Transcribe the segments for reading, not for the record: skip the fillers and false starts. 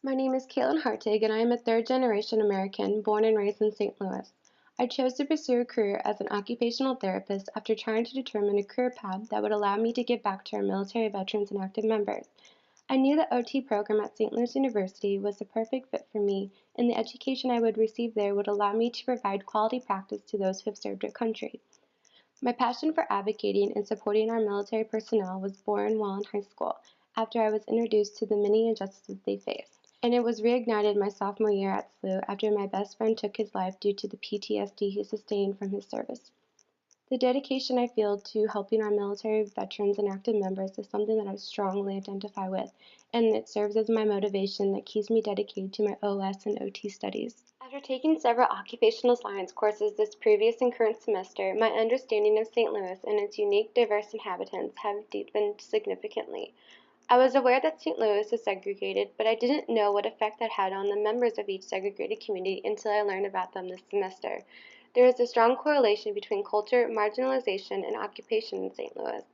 My name is Caitlin Hartig, and I am a third-generation American born and raised in St. Louis. I chose to pursue a career as an occupational therapist after trying to determine a career path that would allow me to give back to our military veterans and active members. I knew the OT program at St. Louis University was the perfect fit for me, and the education I would receive there would allow me to provide quality practice to those who have served our country. My passion for advocating and supporting our military personnel was born while in high school, after I was introduced to the many injustices they face. And it was reignited my sophomore year at SLU after my best friend took his life due to the PTSD he sustained from his service. The dedication I feel to helping our military veterans and active members is something that I strongly identify with, and it serves as my motivation that keeps me dedicated to my OS and OT studies. After taking several occupational science courses this previous and current semester, my understanding of St. Louis and its unique, diverse inhabitants have deepened significantly. I was aware that St. Louis is segregated, but I didn't know what effect that had on the members of each segregated community until I learned about them this semester. There is a strong correlation between culture, marginalization, and occupation in St. Louis.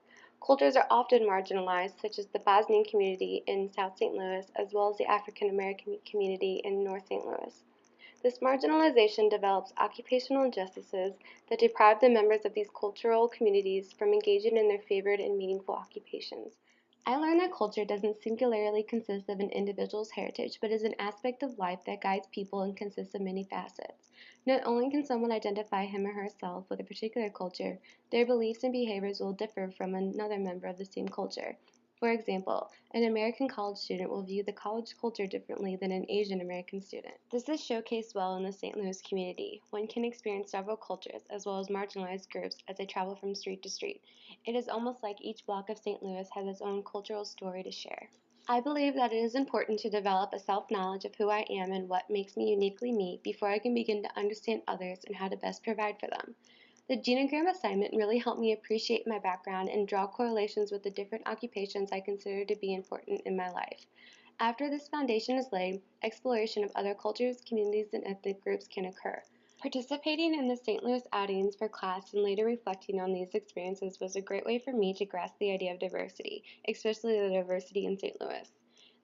Cultures are often marginalized, such as the Bosnian community in South St. Louis, as well as the African American community in North St. Louis. This marginalization develops occupational injustices that deprive the members of these cultural communities from engaging in their favored and meaningful occupations. I learned that culture doesn't singularly consist of an individual's heritage, but is an aspect of life that guides people and consists of many facets. Not only can someone identify him or herself with a particular culture, their beliefs and behaviors will differ from another member of the same culture. For example, an American college student will view the college culture differently than an Asian American student. This is showcased well in the St. Louis community. One can experience several cultures as well as marginalized groups as they travel from street to street. It is almost like each block of St. Louis has its own cultural story to share. I believe that it is important to develop a self-knowledge of who I am and what makes me uniquely me before I can begin to understand others and how to best provide for them. The genogram assignment really helped me appreciate my background and draw correlations with the different occupations I consider to be important in my life. After this foundation is laid, exploration of other cultures, communities, and ethnic groups can occur. Participating in the St. Louis outings for class and later reflecting on these experiences was a great way for me to grasp the idea of diversity, especially the diversity in St. Louis.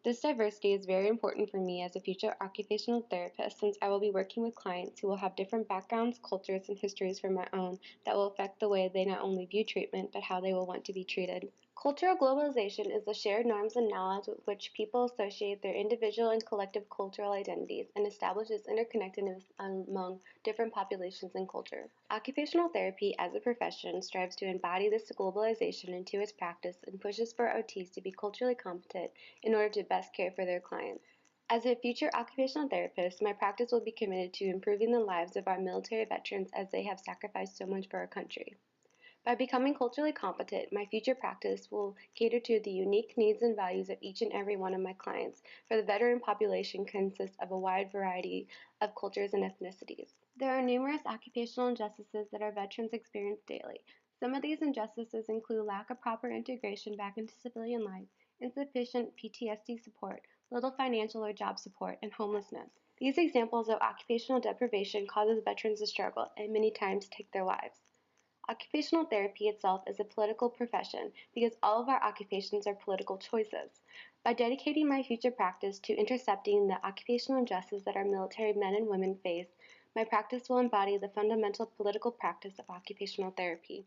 This diversity is very important for me as a future occupational therapist since I will be working with clients who will have different backgrounds, cultures, and histories from my own that will affect the way they not only view treatment but how they will want to be treated. Cultural globalization is the shared norms and knowledge with which people associate their individual and collective cultural identities and establishes interconnectedness among different populations and culture. Occupational therapy as a profession strives to embody this globalization into its practice and pushes for OTs to be culturally competent in order to best care for their clients. As a future occupational therapist, my practice will be committed to improving the lives of our military veterans as they have sacrificed so much for our country. By becoming culturally competent, my future practice will cater to the unique needs and values of each and every one of my clients, for the veteran population consists of a wide variety of cultures and ethnicities. There are numerous occupational injustices that our veterans experience daily. Some of these injustices include lack of proper integration back into civilian life, insufficient PTSD support, little financial or job support, and homelessness. These examples of occupational deprivation causes veterans to struggle and many times take their lives. Occupational therapy itself is a political profession because all of our occupations are political choices. By dedicating my future practice to intercepting the occupational injustice that our military men and women face, my practice will embody the fundamental political practice of occupational therapy.